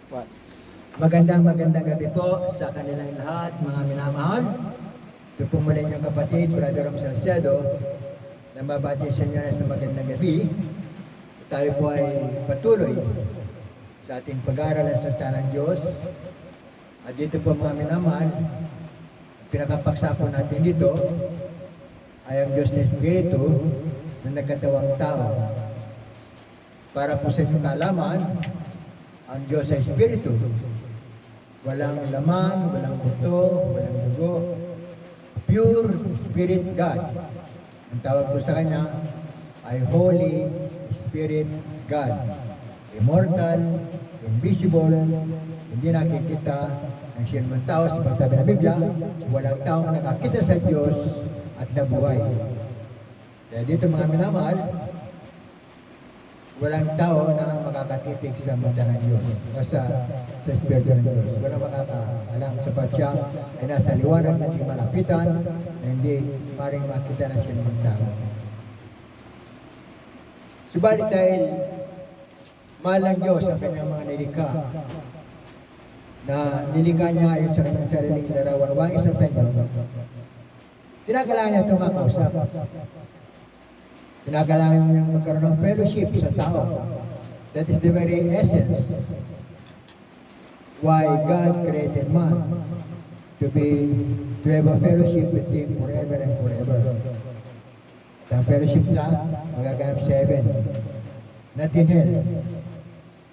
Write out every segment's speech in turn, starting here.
What? Magandang gabi po sa kanilang lahat, mga minamahal. Ito po muli niyong kapatid, Brother Rom Salcedo, na mabati sa inyo na sa magandang gabi. Tayo po ay patuloy sa ating pag-aaral ng salita ng Diyos. At dito po mga minamahal, pinakapaksa po natin dito ay ang Diyos na Espiritu na nagkatawang tao. Para po sa inyong kaalaman, ang Diyos ay Espiritu. Walang laman, walang buto, walang dugo. Pure Spirit God. Ang tawag po sa Kanya ay Holy Spirit God. Immortal, invisible, hindi nakikita ng sinumang tao. Sa pagsabi ng Biblia, walang taong nakakita sa Diyos at nabuhay. Kaya dito mga minamahal, walang tao na makakatitig sa mata ng Diyos o sa Espiritu ng Diyos. Walang makakaalam sapat siya ay nasa liwanag na hindi malapitan na hindi maring makita ng sinumang tao. Subalit dahil mahal ng Diyos ang kanyang mga nilikha na nilikha niya ayon sa kanyang sariling larawan, wangis at tanyo, kinakailangan niya itong makausap. Kinakailangan niyang magkaroon ng fellowship sa tao. That is the very essence why God created man, to have a fellowship with Him forever and forever. At ang fellowship lang, magaganap sa heaven. Not in hell.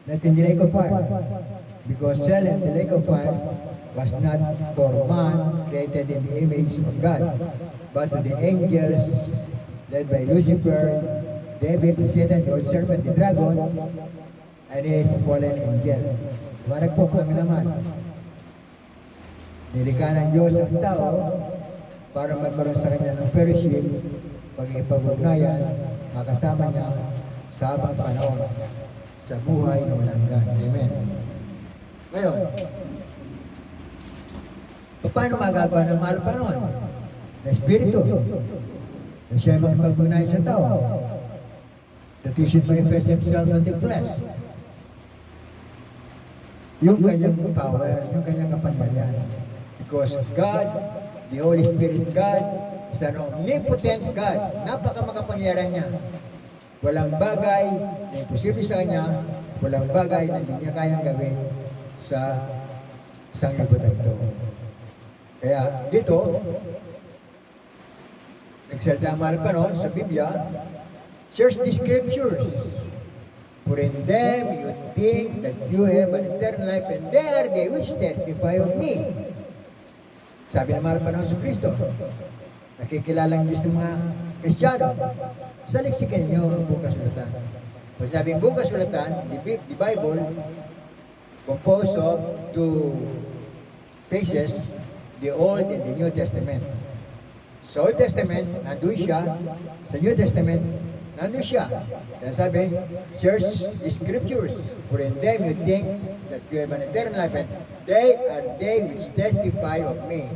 Not in the lake of fire. Because hell and the lake of fire was not for man created in the image of God, but to the angels led by Lucifer, David, Satan, the old serpent, the dragon, and his fallen angels. Wanag po kami naman. Nilikha ng Diyos ang tao para magkaroon sa kanya ng fellowship, pag-ipag-ugnayan, makasama niya sa habang panahon, sa buhay na walang hanggan. Amen. Ngayon, paano magagawa ng mahal pa noon? Na Espiritu. Na siya magpag-ugnay sa tao. That He should manifest Himself in the flesh. Yung kanyang power, yung kanyang kapangyarihan. Because God, the Holy Spirit God, is an omnipotent God. Napaka-makapangyarihan niya. Walang bagay na imposible sa Kanya, walang bagay na hindi niya kayang gawin sa sanglibutan ito. Kaya dito, nagsalita ang mahal pa noon sa Biblia, search the scriptures, for in them you think that you have an eternal life, and there they which testify of me. Sabi ng mahal pa noon sa Kristo, nakikilalang Diyos ng mga Kristiyano, saliksikan ninyo ang bukas sulatan. Pag sabing bukas sulatan, the Bible, composed of two pages, the Old and the New Testament. Sa Old Testament, nandun siya. Sa New Testament, nandun siya. Kaya sabi, search the scriptures, for in them you think that you have an eternal life, and they are they which testify of me.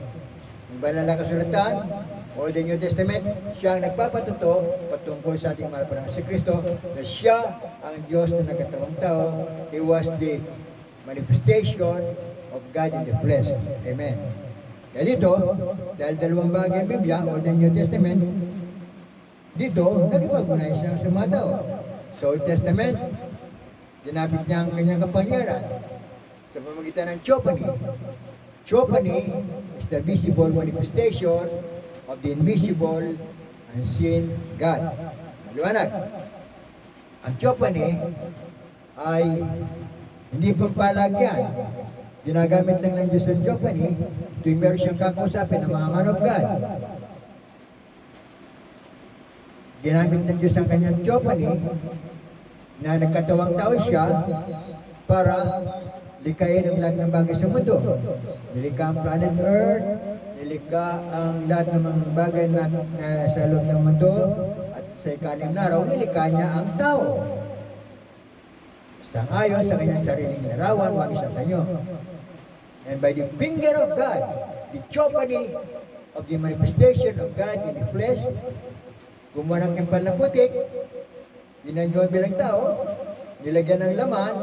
Yung banal na kasulatan, Old and New Testament, siya ang nagpapatuto patungkol sa ating mahal pa si Kristo, na siya ang Diyos na nagkatawang tao. He was the manifestation of God in the flesh. Amen. Kaya dito, dahil dalawang bagay ang Biblia, Old and New Testament, dito, nagpag-unay siya sa mga tao. Sa Old Testament, ginamit niya ang kanyang kapangyarihan sa pamamagitan ng Theophany. Theophany is the visible manifestation of the invisible unseen God. Maliwanag. Ang Theophany ay hindi pampalagyan. Ginagamit lang ng Diyos ang Theophany tuwing meron siyang kakausapin ng mga man of God. Ginamit ng Diyos ang kanyang Theophany na nagkatawang tao siya para likayin ang lahat ng bagay sa mundo. Nilikha ang planet Earth, nilikha ang lahat ng mga bagay na sa loob ng mundo, at sa ikanim na araw, nilikha niya ang tao. Sang-ayon sa kanyang sariling larawan, wangis at tanyo. And by the finger of God, the Theophany of the manifestation of God in the flesh, gumawa ng kempal na putik, ginanyo bilang tao, nilagyan ng laman,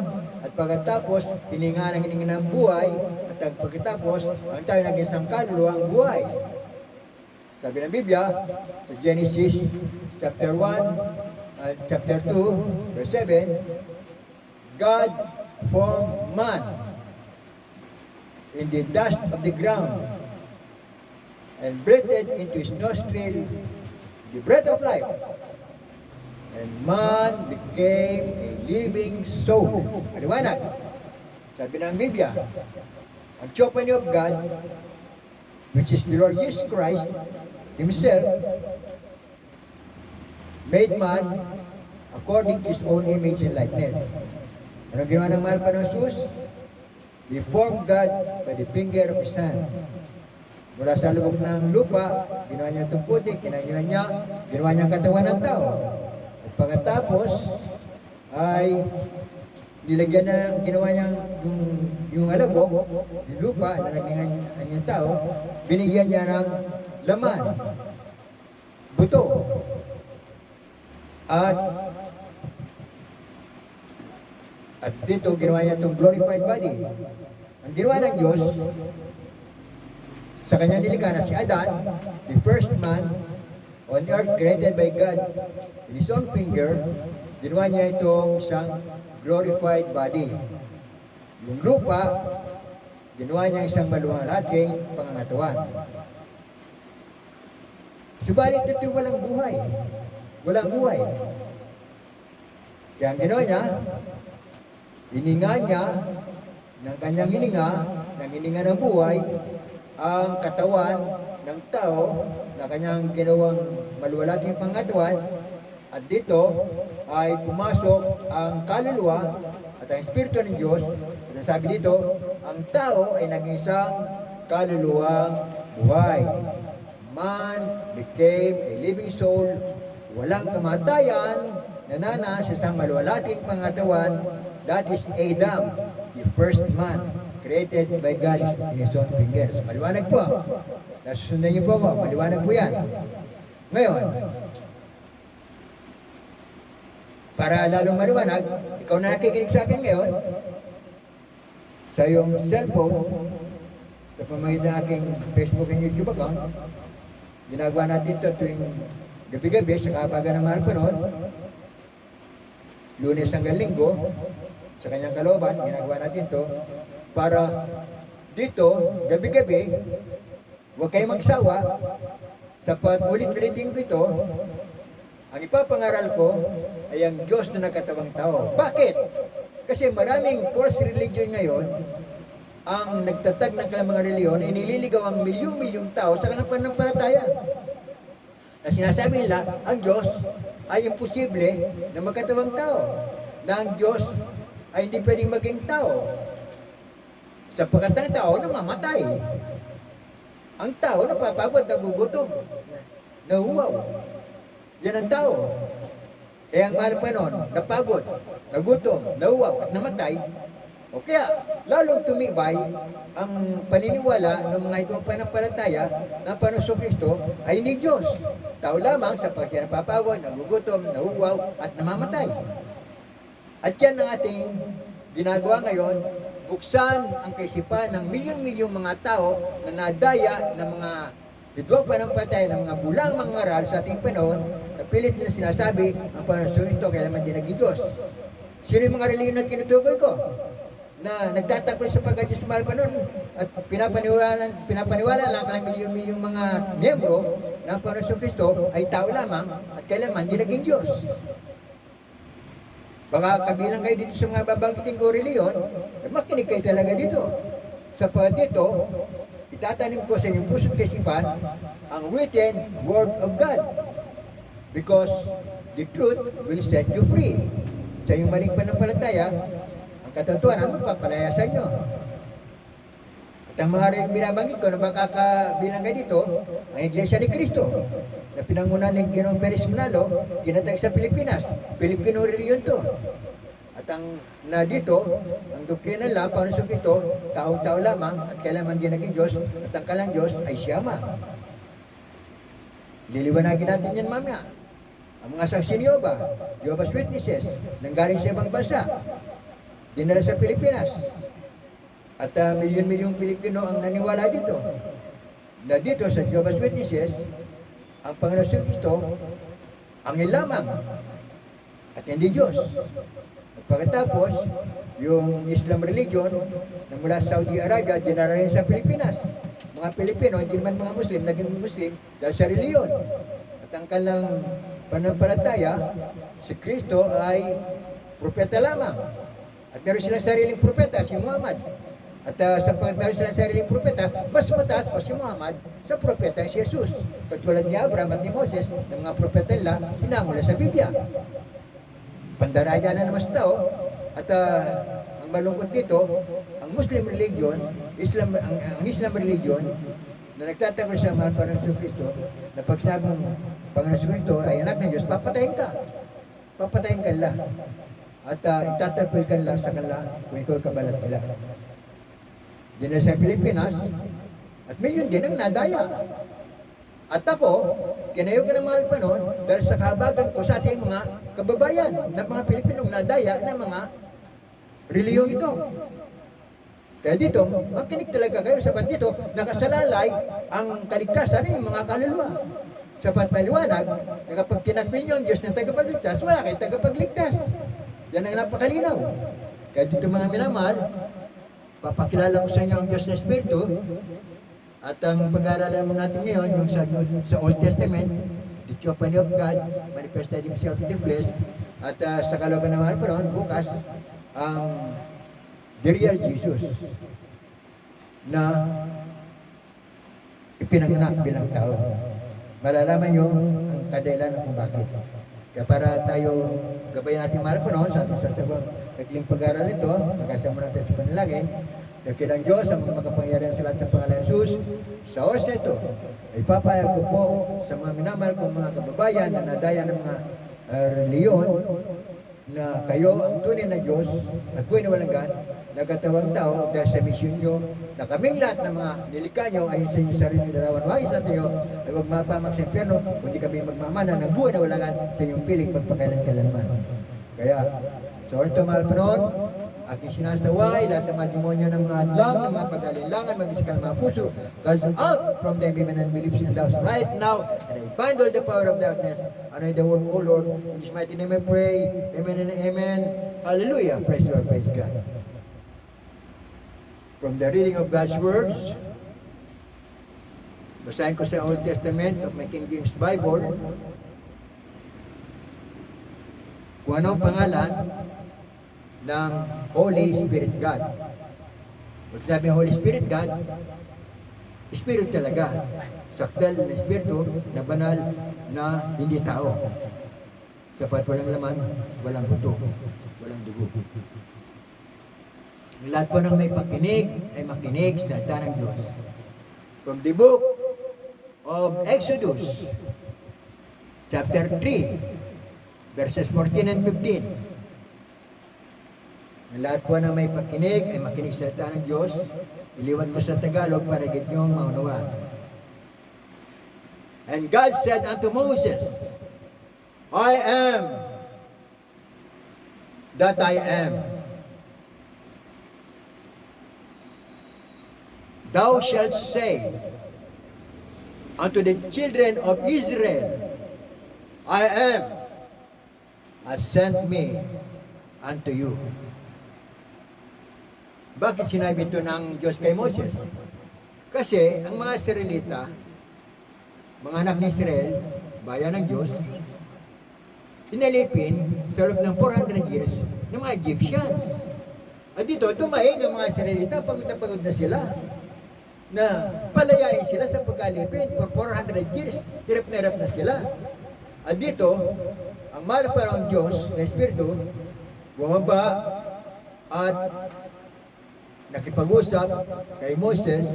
at pagkatapos, hininga ng buhay, at pagkatapos, ang tayo naging isang kaluluwa ang buhay. Sabi ng Biblia, sa Genesis chapter 1, chapter 2, verse 7, God formed man in the dust of the ground and breathed into his nostril the breath of life. And man became a living soul. Maliwanag. Sabi ng Biblia, ang chopan of God, which is the Lord Jesus Christ Himself, made man according to His own image and likeness. Anong ginawa ng mahal pa ng Jesus? He formed God by the finger of His hand. Mula sa lubog ng lupa, ginawa niya itong putik, ginawa niya ang katawan ng tao. At pagkatapos, ay nilagyan na, ginawa niya yung alabog, yung lupa, na naging yung tao, binigyan niya ng laman, buto, at dito, ginawa niya itong glorified body. Ang ginawa ng Diyos, sa kanyang nilikha na si Adan, the first man on earth created by God in his own finger, ginawa niya itong isang glorified body. Yung lupa, ginawa niya isang maluwalhating pangangatawan. Subalit ito walang buhay. Walang buhay. Kaya ang ginawa niya, hininga niya ng kanyang hininga ng buhay, ang katawan ng tao na kanyang ginawang maluwalhating pangangatawan, at dito ay pumasok ang kaluluwa at ang Espiritu ng Diyos. At sabi dito, ang tao ay naging isang kaluluwang buhay. Man became a living soul, walang kamatayan, nanana sa isang maluwalhating pangangatawan. That is Adam, the first man created by God in His own fingers. Maliwanag po. Nasusundan niyo po ako. Maliwanag po yan. Ngayon, para lalong maliwanag, ikaw na nakikinig sa akin ngayon, sa iyong cellphone, sa pamamagitan ng aking Facebook and YouTube account, ginagawa natin ito tuwing gabi-gabi sa kapaga ng mahal panahon, Lunes hanggang Linggo, sa kanyang kalooban, ginagawa natin ito, para dito, gabi-gabi, huwag kayong magsawa, sa ulit-ulitin ko ito, ang ipapangaral ko ay ang Diyos na nagkatawang tao. Bakit? Kasi maraming false religion ngayon, ang nagtatag ng kanilang mga reliyon, ay nililigaw ang milyong-milyong tao sa kanilang pananampalataya. Na sinasabi nila, ang Diyos ay imposible na magkatawang tao. Na ang Diyos ay hindi pwedeng maging tao. Sapagkat ang tao namamatay. Ang tao napapagod, nagugutom, nahuwaw. Yan ang tao. Kaya ang mahal pa noon, napagod, nagutom, nahuwaw, at namatay. O kaya, lalong tumibay ang paniniwala ng mga ibang panampalataya na Panginoong Kristo ay hindi Diyos. Tao lamang sapagkat siya napapagod, nagugutom, nahuwaw, at namamatay. At yan ang ating ginagawa ngayon, buksan ang kaisipan ng milyong-milyong mga tao na nadaya ng mga bidwang panampalataya ng mga bulang mga ngaral sa ating panahon, na pilit nila sinasabi ang Panginoong Kristo kailanman din naging Diyos. Sino yung mga reliyon na tinutukoy ko? Na nagtatakol sa pagka-Diyos mahal pa nun at pinapaniwala lang ng milyong-milyong mga miyembro ng Panginoong Kristo ay tao lamang at kailanman din naging Diyos. Baka kabilang kayo dito sa mga babanggiting ko reliyon, makinig kayo talaga dito. Sapagkat dito, itatanim ko sa inyong puso't kaisipan ang written word of God. Because the truth will set you free. Sa iyong maling panampalataya, ang katotohanan magpapalaya sa inyo. At ang mga binabanggit ko na baka kabilang kayo dito, ang Iglesia ni Cristo, na pinangunan ng Ginoong Perez Manalo, kinatag sa Pilipinas. Pilipino reliyon to. At ang na dito, ang doktrina nila, Panginoong Kristo, taong-tao lamang at kailanman din naging Diyos, at ang kalang Diyos ay siyama. Liliwanagin natin yan mamaya. Ang mga saksi ni Jehovah's Witnesses, nanggaling sa ibang bansa, dinala sa Pilipinas. At milyon-milyong Pilipino ang naniwala dito. Na dito sa Jehovah's Witnesses, ang Panginoon Kristo, angel lamang at hindi Diyos. At pagkatapos, yung Islam religion na mula sa Saudi Arabia, dinala rin sa Pilipinas. Mga Pilipino, hindi naman mga Muslim, naging Muslim dahil sa reliyon. At ang kanilang pananampalataya, si Kristo ay propeta lamang. At meron silang sariling propeta, si Muhammad. At sa pagkatawid sila sa sariling propeta, mas mataas pa si Muhammad sa propeta si Jesus. Katulad ni Abraham at ni Moses, ng mga propeta nila, hinangula sa Biblia. Pandaraya na naman sa tao. At ang malungkot dito, ang Muslim religion, ang Islam religion, na nagtatagal sa mahal pa ng Kristo, na pag sinabi ng Panginoon Kristo ay anak ng Diyos, papatayin ka. Papatayin ka nila. At itatapil ka nila sa kanila kung ikaw kabalat nila. Diyan na sa Pilipinas, at milyon din ang nadaya. At ako, kinayo ka ng mahal pa noon dahil sa kahabagan ko sa ating mga kababayan na mga Pilipinong nadaya ng mga reliyon ito. Kaya dito, makinig talaga kayo sapat dito, nakasalalay ang kaligtasan ng mga kaluluwa. Sapat maliwanag, na kapag tinakbil niyo ang Diyos ng tagapagligtas, wala kayong tagapagligtas. Yan ang napakalinaw. Kaya dito mga minamahal, papakilala ko sa inyo ang Diyos na Espiritu at ang pag-aaralan mo natin ngayon yung sa Old Testament, the Theophany of God, manifested himself in the flesh, at sa kalooban naman pa ron, bukas, ang the real Jesus na ipinanganak bilang tao. Malalaman nyo ang kadahilan kung bakit. Kaya para tayo gabayan natin mahal po noon sa ating sasabang nagling pag-aaral ito, magkasama natin sa panalangin, dakil ang Diyos ang makapangyarihan sa lahat sa pangalan ng Jesus. Sa oras na ito, ay papayag ko po sa mga minamahal kong mga kababayan na nadaya ng mga reliyon na kayo ang tunay na Diyos at buhay na walang gan, nagkatawang tao dahil sa misyon nyo, na kaming lahat ng mga nilikha nyo ayon sa inyong sarili na rawan. Wahis natin nyo ay huwag mapamak sa impyerno, kundi kami magmamana ng buhay na walang gan sa inyong piling pagpakailan-kailanman. Kaya, so ito mahal pa noon, aking sinasaway, lahat ng mga demonyo ng mga adlam, ng mga pag-alilangan, mag-isikal mga puso, cast out from them women and beliefs in thou right now, and I bind all the power of darkness, and in the word, O Lord, in His mighty name I pray, amen and amen, hallelujah, praise the Lord, praise God. From the reading of God's words, basahin ko sa Old Testament of my King James Bible, kung anong pangalan ng Holy Spirit God. Pag sabi Holy Spirit God, Spirit talaga. Sakdal na Espiritu na banal na hindi tao. Sapat walang laman, walang buto, walang dugo. Lahat po ng may pakinig ay makinig sa salita ng Diyos. From the book of Exodus, chapter 3, verses 14 and 15. Lahat po na may pakinig ay makinig sa salita ng Diyos. Iliwan ko sa Tagalog para higit niyong maunawaan. And God said unto Moses, I am that I am. Thou shalt say unto the children of Israel, I am has sent me unto you. Bakit sinabi ito ng Diyos kay Moses? Kasi ang mga Israelita, mga anak ni Israel, bayan ng Diyos, sinalipin sa loob ng 400 years ng mga Egyptians. At dito, tumaing ang mga Israelita, pagod na sila, na palayain sila sa pagkalipin for 400 years, hirap na sila. At dito, ang mahal pa ng Diyos na Espiritu, bumaba at nakipag-usap kay Moses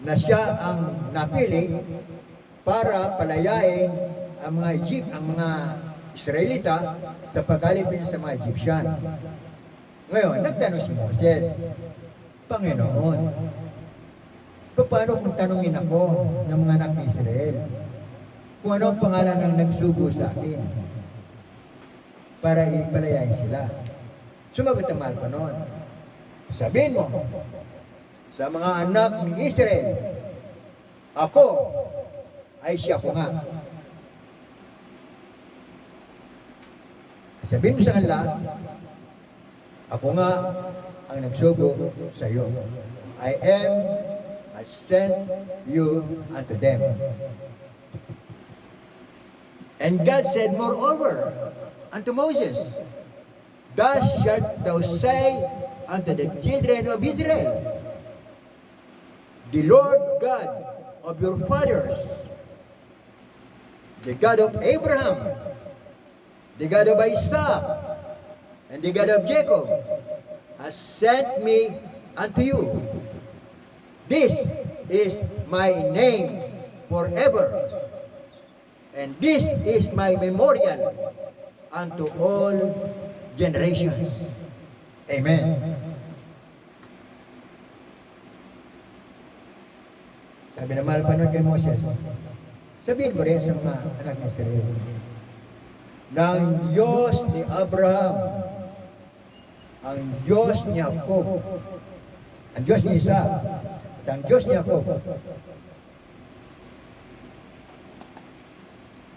na siya ang napili para palayain ang mga Israelita sa pagkalipin sa mga Egyptian. Ngayon, nagtanong si Moses, Panginoon, paano kung tanungin ako ng mga anak ni Israel kung ano ang pangalan ng nagsugo sa akin para ipalayain sila? Sumagot ang mahal pa noon. Sabihin mo sa mga anak ng Israel, ako ay siya ko nga. Sabihin mo sa kanila, ako nga ang nagsugo sa iyo. I am has sent you unto them. And God said moreover unto Moses, thus shalt thou say unto the children of Israel, the Lord God of your fathers, the God of Abraham, the God of Isaac, and the God of Jacob, has sent me unto you. This is my name forever, and this is my memorial unto all generations. Amen. Sabi na mahal pa nun kay Moses, sabihin mo rin sa mga anak ng Israel, ng Diyos ni Abraham, ang Diyos ni Jacob, ang Diyos ni Isaac, at ang Diyos ni Jacob,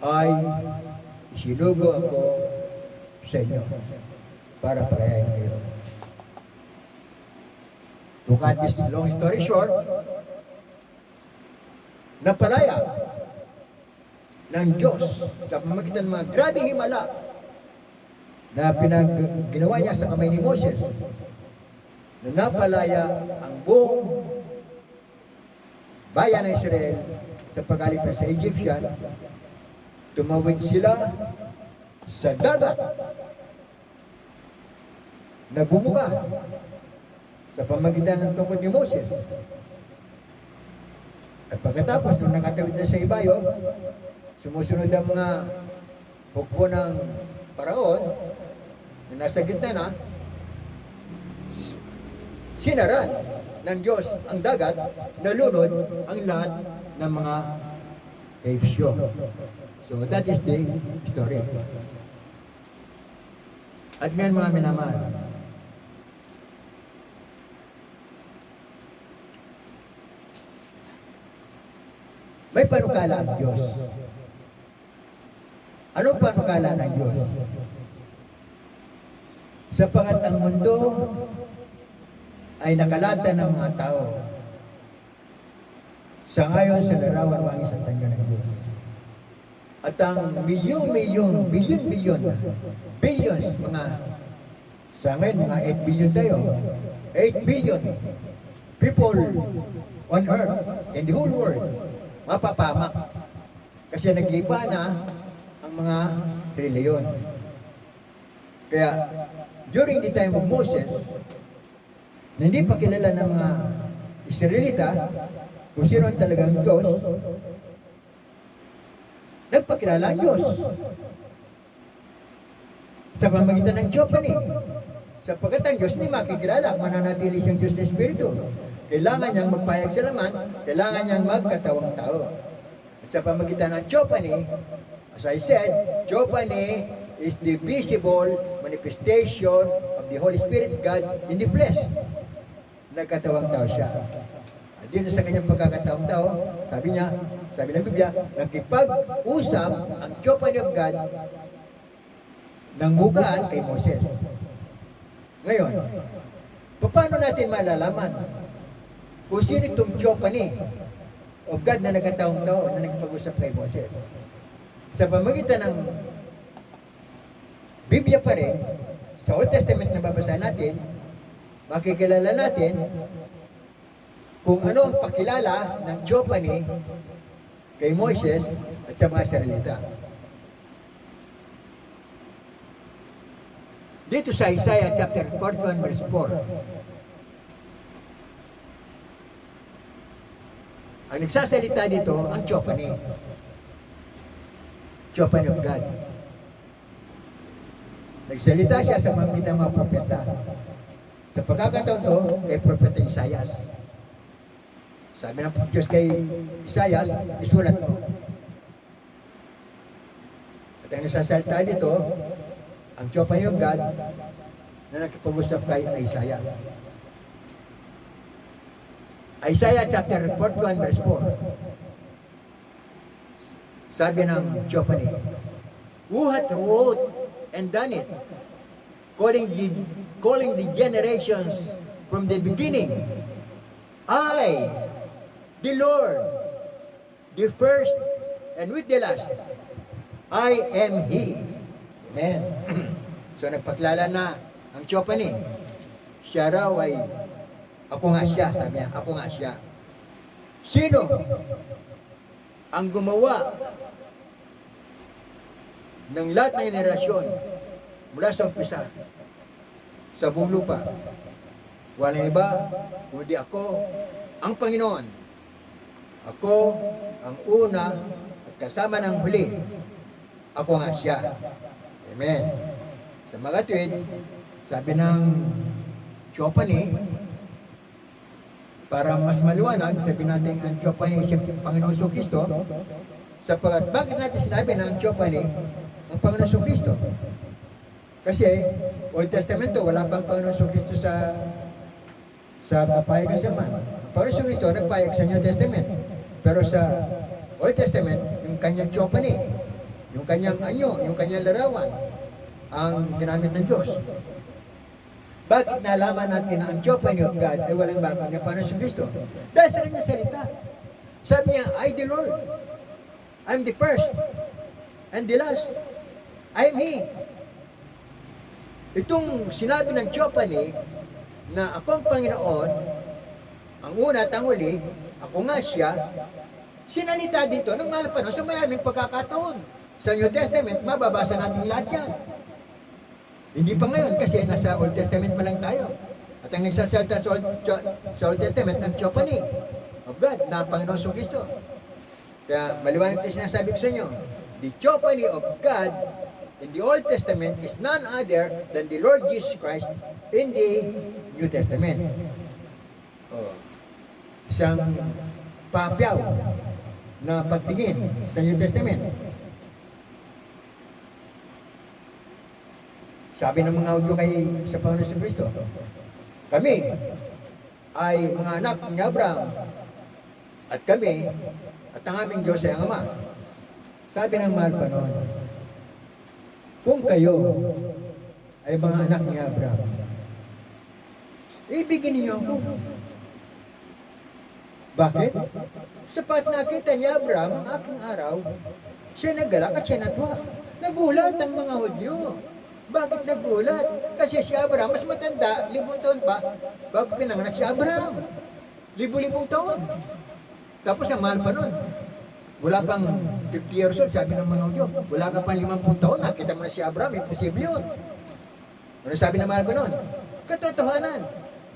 ay isinugo ako sa inyo para palayain kayo. To cut this long story short, napalaya ng Diyos sa pamamagitan ng mga grabing himala na ginawa niya sa kamay ni Moses, na napalaya ang buong bayan ng Israel sa pag-alipas sa Egyptian. Tumawid sila sa dagat na bumuka sa pamamagitan ng tungkod ni Moses. At pagkatapos, nung nakatawid na sa ibayo, sumusunod ang mga hukbo ng Paraon na nasa gitna na, sinaran ng Diyos ang dagat, nalunod ang lahat ng mga Egyptyo. So that is the story. At ngayon mga minamahal, may panukala ang Diyos. Anong panukala ng Diyos? Sapagat ang mundo ay nakalata ng mga tao sa ngayon sa larawan ng isang tanda ng Diyos. At ang milyon-milyon, bilyon-bilyon, billions, mga sa ngayon, mga 8 billion tayo, 8 billion people on earth, in the whole world, mapapamak. Kasi naglipa na ang mga trilyon. Kaya, during the time of Moses, na hindi pa kilala ng mga Israelita kung sino ang talagang Diyos, nagpakilala ang Diyos sa pamamagitan ng Theophany. Sapagkat ang Diyos hindi makikilala, mananatili siyang Diyos na Espiritu. Kailangan niyang magpayag sa laman, kailangan niyang magkatawang tao. At sa pamamagitan ng Theophany, as I said, Theophany is the visible manifestation of the Holy Spirit God in the flesh. Nagkatawang tao siya. At dito sa kanyang pagkakataong tao, sabi ng Biblia, nakipag-usap ang Theophany of God ng mukaan kay Moses. Ngayon, paano natin malalaman kung sino itong Theophany of God na nagkataong tao na nagpag-usap kay Moses? Sa pamagitan ng Biblia pa rin, sa Old Testament na babasahin natin, makikilala natin kung ano ang pakilala ng Theophany kay Moses at sa mga Israelita. Dito sa Isaiah chapter 41 verse 4, ang nagsasalita dito ang Theophany of God. Nagsalita siya sa pamamagitan ng mga propeta. Sa pagkakataon to, kay propeta Isaiah. Sabi ng Diyos kay Isaiah, isulat mo. At ang nasasalita dito, ang Theophany of God, na nakipag-usap kay Isaiah. Isaiah chapter 41 verse 4. Sabi ng Theophany, who hath wrote and done it, calling the generations from the beginning, I, the Lord, the first and with the last, I am He. Amen. So nagpaklala na ang Theophany, siya raw ay ako nga siya, sabi niya, ako nga siya. Sino ang gumawa ng lahat ng henerasyon mula sa umpisa sa buong lupa? Walang iba kundi ako, ang Panginoon. Ako ang una at kasama ng huli. Ako nga siya. Amen. Sa mga tuwid, sabi ng Theophany, para mas maliwanag, sabi natin ang Theophany si Panginoon Kristo, sapagkat bakit natin sinabi na ang Theophany ang Panginoon Kristo? Kasi Old Testamento, wala pang Panginoon Kristo sa kapayagan sa man. Panginoon Kristo nagpayag sa New Testament. Pero sa Old Testament, yung kanyang Theophany, yung kanyang anyo, yung kanyang larawan, ang ginamit ng Diyos. Bakit nalaman natin na ang Theophany of God ay walang bago na Panginoon Kristo? Dahil sa kanyang salita. Sabi niya, I the Lord. I'm the first and the last. I am He. Itong sinabi ng Theophany na ako ang Panginoon, ang una at ang huli, ako nga siya, sinalita dito ng mga panahon sa maraming pagkakataon. Sa New Testament, mababasa natin lahat yan. Hindi pa ngayon kasi nasa Old Testament pa lang tayo. At ang nagsasalta sa Old Testament, ang Theophany of God, na Panginoon Kristo. Kaya maliwanag ito sinasabi ko sa inyo, the Theophany of God in the Old Testament is none other than the Lord Jesus Christ in the New Testament. Isang papyaw na pagtingin sa New Testament. Sabi ng mga Hudyo sa Panginoon Kristo, kami ay mga anak ni Abraham at kami at ang aming Diyos ay ang Ama. Sabi ng mahal pa noon, kung kayo ay mga anak ni Abraham, ibigin niyo ako. Bakit? Sapat nakita ni Abraham ang aking araw, siya naggalak at siya natuwa. Nagulat ang mga Hudyo. Bakit nagulat? Kasi si Abraham mas matanda, 1,000 taon pa, bago pinanganak si Abraham. 1,000 taon. Tapos ang mahal pa nun. Wala pang 50 years old, sabi ng mga Hudyo. Wala ka pang 50 taon, nakita mo na si Abraham, imposible yun. Ano sabi ng mahal pa nun? Katotohanan.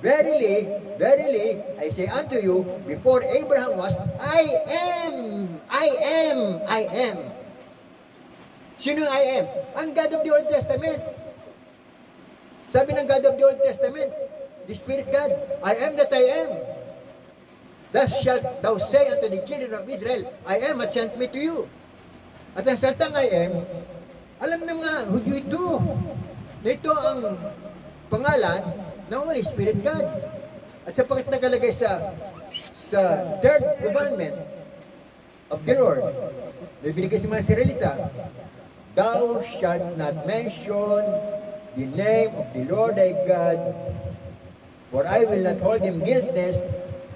Verily, verily, I say unto you, before Abraham was, I am. Sino I am? Ang God of the Old Testament. Sabi ng God of the Old Testament, the Spirit God, I am that I am. Thus shalt thou say unto the children of Israel, I am hath sent me to you. At ang salitang I am, alam ng mga Hudyo ito. Na ito ang pangalan ng Holy Spirit God. At sapagkat nakalagay sa third commandment of the Lord, na binigay sa mga Israelita, thou shalt not mention the name of the Lord thy God, for I will not hold him guiltless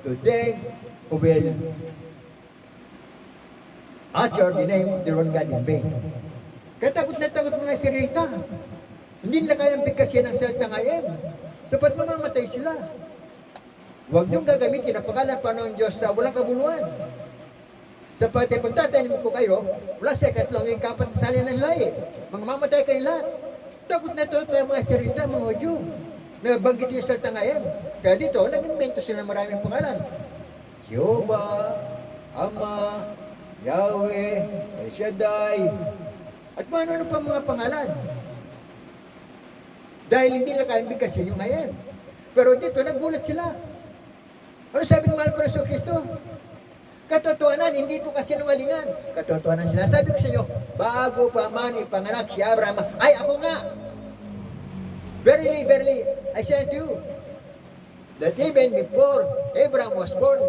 to them who will utter the name of the Lord God in vain. Kaya takot na takot mga Israelita. Hindi nila kayang bigkasin ang salitang I am. Sapat mamamatay sila. Huwag niyong gagamitin ang pangalan pa ng Diyos sa walang kabuluhan. Sapat ay pagtatanim ko kayo, wala sa ikatlong ikapat na salin ng lahi. Mga mamatay kayo lahat. Takot na ito ang mga Israelita, mga Hudyo. Nabanggit yung salitang I am. Kaya dito, nag-invento sila maraming pangalan. Jehovah, Ama, Yahweh, El Shaddai, at ano pa mga pangalan. Dahil hindi na kayang bigkasin yung I am. Pero dito, nagulat sila. Ano sabi ng mahal pa ng Kristo? Katotohanan, hindi ito kasinungalingan. Katotohanan, sinasabi ko sa inyo, bago pa man ipanganak si Abraham, ay ako nga. Verily, verily, I say unto you, that even before Abraham was born,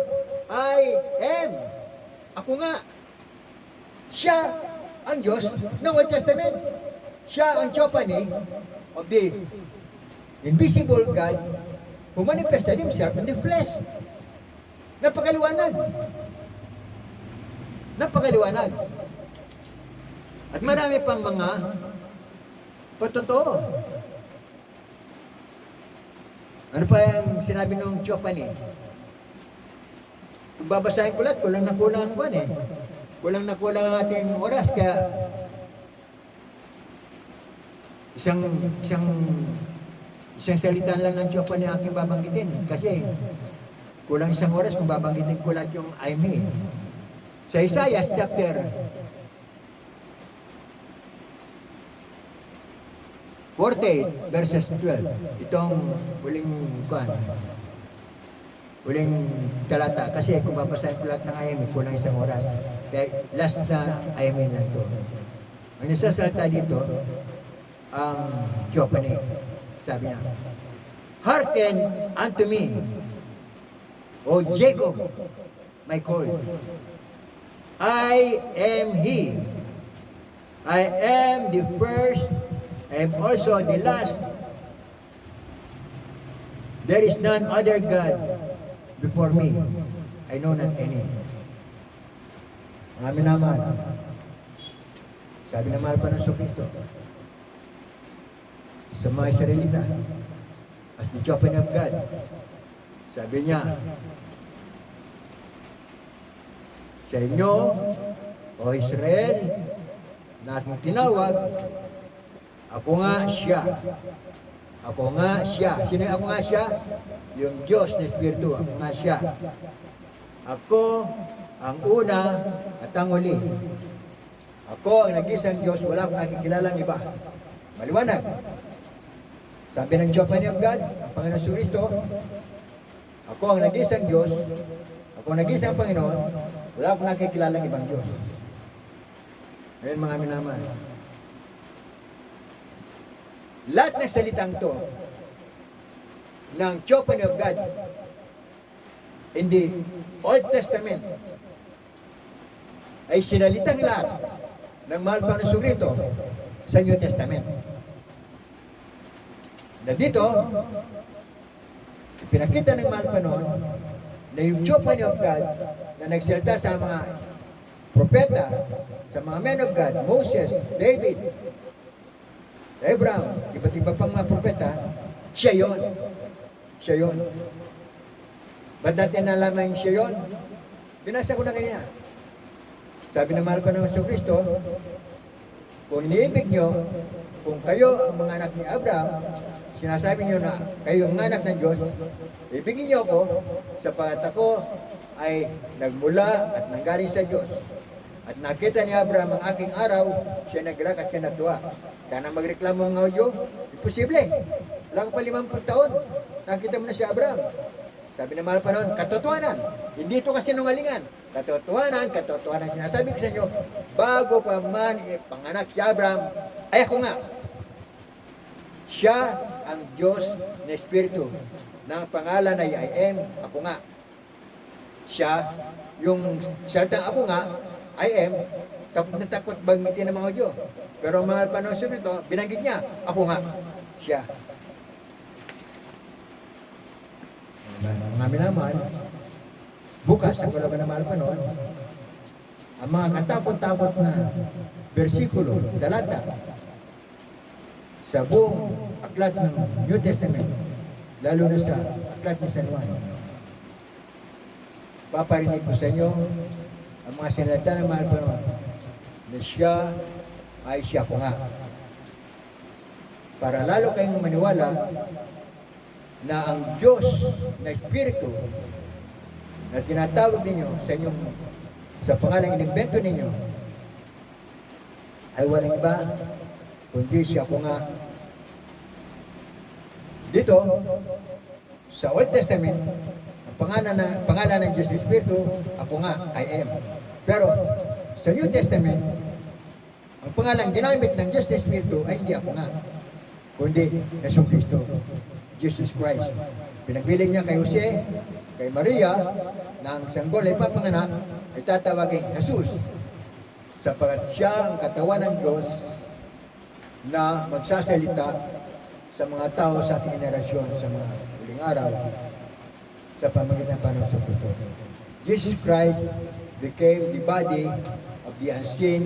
I am. Ako nga. Siya ang Diyos ng Old Testament. Siya ang Theophany of the invisible God who manifested Himself in the flesh. Napakaliwanag. Napakaliwanag. At marami pang mga patotoo. Ano pa yung sinabi ng Theophany? Kung babasahin ko lahat, kulang na kulang ang buwan eh. Kulang na kulang ang ating oras, kaya isang salita lang ng Theophany ang aking babanggitin. Kasi kulang isang oras kung babanggitin ko lahat yung I me. Sa Isaiah chapter 48 verses 12. Itong huling talata. Kasi kung babasahin ko lahat ng I me, kulang isang oras. Kaya last na I me lang ito. Ang nasasalita dito, ang Theophany. Sabi niya, hearken unto me, O Jacob, my call. I am He. I am the first, I am also the last. There is none other God before me. I know not any. Ang amin naman, sabi na mahal pa ng Kristo, sa mga Israelita, as the Theophany of God, sabi niya, sa inyo, O Israel, na ating tinawag, ako nga siya. Ako nga siya. Sino yung ako nga siya? Yung Diyos na Espiritu. Ako nga siya. Ako ang una at ang huli. Ako ang nag-isang Diyos, wala akong nakikilalang iba. Maliwanag. Sabi ng Theophany of God, ang Panginoon Kristo, ako ang nag-isang Diyos, ako ang nag-isang Panginoon, wala akong nakikilalang ibang Diyos. Ngayon mga minamahal, lahat ng salitang to ng Theophany of God in the Old Testament ay sinalitang lahat ng mahal pa ng Suriito sa New Testament. Na dito, pinakita ng mahal pa noon na yung Theophany of God na nagsalita sa mga propeta, sa mga men of God, Moses, David, Abraham, iba't iba pang mga propeta, siya yon. Siya yon. Ba't natin nalaman yung siya yon? Binasa ko na kanina. Sabi na mahal pa ng Kristo, kung iniibig nyo, kung kayo ang mga anak ni Abraham, sinasabi nyo na kayo ang anak ng Diyos, ibigin nyo ako sapagat ako ay nagmula at nanggaling sa Diyos. At nakita ni Abraham ang aking araw, siya naglak at siya natuwa. Kaya na magreklamo ng audio, imposible. Wala ka pa 50 taon. Nakita mo na si Abraham. Sabi na mahal pa noon, katotohanan. Hindi ito kasinungalingan. Katotohanan. Sinasabi ko sa inyo, bago pa man ipanganak si Abraham, ay ako nga. Siya ang Diyos na Espiritu. Nang pangalan ay I am, ako nga. Siya, yung salitang ako nga, I am, takot na takot bagmitin ng mga audio. Pero ang mahal pa ng Espiritu, binanggit niya, ako nga. Siya. Mga minamahal, bukas sa kalaban na mahal pa noon, ang mga katakot-takot na versikulo, talata, sa buong aklat ng New Testament, lalo na sa aklat ni San Juan, paparinig ko sa inyo ang mga sinalita ng mahal pa noon, na siya ay siya ko nga. Para lalo kayong maniwala na ang Diyos na Espiritu na tinatawag ninyo sa inyong sa pangalang inimbento ninyo ay walang iba kundi siya ko nga. Dito sa Old Testament, ang pangalan ng Diyos na Espiritu, ako nga, I am. Pero sa New Testament, ang pangalang ginamit ng Diyos na Espiritu ay hindi ako nga. kundi Yesu Kristo, Jesus Christ. Pinagpili niya kay Jose, kay Maria, na ang sanggol ay papanganak, ay tatawagin Jesus, sapagkat siya ang katawan ng Diyos na magsasalita sa mga tao sa ating generasyon sa mga huling araw sa pamagitan ng Panginoon Kristo. Jesus Christ became the body of the unseen,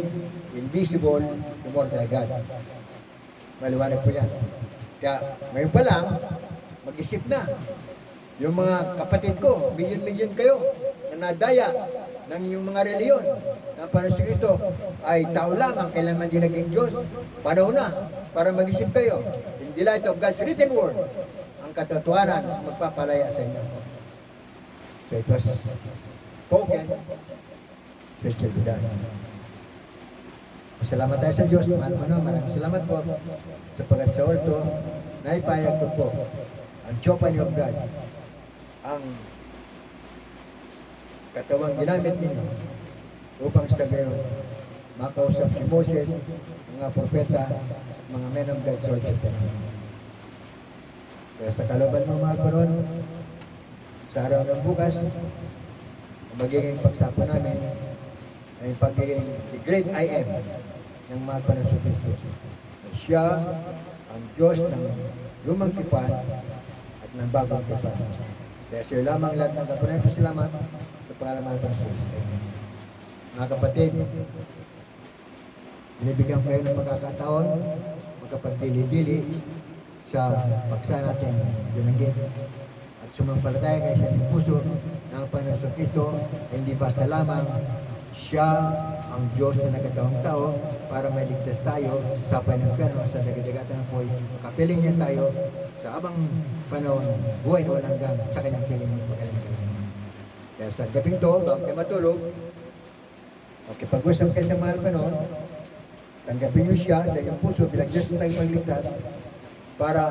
invisible, immortal God. Maliwanag po yan. Kaya ngayon pa lang, mag-isip na. Yung mga kapatid ko, milyon-milyon kayo na nadaya ng yung mga reliyon ng Panginoon Kristo ay tao lamang, kailanman din naging Diyos. Panahon na para mag-isip kayo. In the light of God's written word, ang katotohanan ang magpapalaya sa inyo. So it was spoken, so it shall be done. Salamat tayo sa Diyos, maraming salamat po sapagkat sa orto, naipayag ko po ang Chopany of God, ang katawang ginamit ninyo upang sabihin, makausap si Moses, mga propeta, mga men of God's Old Testament. Kaya sa kalaban mo mga karon, sa araw ng bukas, ang magiging pagsapa namin ay pagiging the great I am ng mga Panginoon Kristo. Siya ang Diyos ng lumang tipan at ng bagong tipan. Kaya siya lamang lahat ng kapunan po salamat sa pangalan ng Panginoon. Mga kapatid, binibigyan kayo ng magkakataon, magkapagdili-dili sa paksa natin binanggit at sumampalataya kayo sa puso ng Panginoon Kristo ay hindi basta lamang siya ang Diyos na nagkatawang tao para mailigtas tayo sa panagkano sa dagat-dagatan ng po'y kapiling niya tayo sa abang panahon, buhay na walang hanggan sa kanyang piling ng pagkalimkalan. Kaya sa gabing to, bago kayo matulog, makipag-usap kayo sa mahal panahon, tanggapin niyo siya sa iyong puso bilang Diyos na tayong magligtas para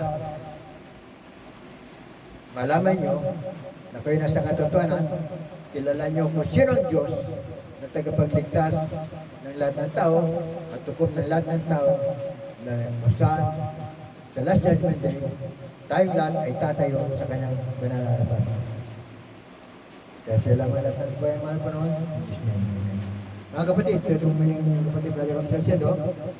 malaman niyo na kayo nasa katotohanan, kilala niyo kung sino ang Diyos na tagapagligtas ng lahat ng tao at tukom ng lahat ng tao na kung saan sa last judgment day, tayong lahat ay tatayo sa kanyang banalarapan. Kaya sila mga lahat ng buhay mahal panahon, Diyos na yun. Mga kapatid, ito yung muling kapatid Brother Ram Salcedo,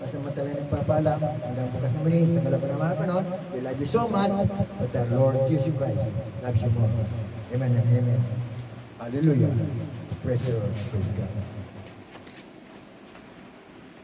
pasamantala ng papaalam, hanggang bukas na muli sa kalaban ng mga panahon. We love you so much, but our Lord Jesus Christ loves you more. Amen and amen. Hallelujah. Praise the Lord. Praise God.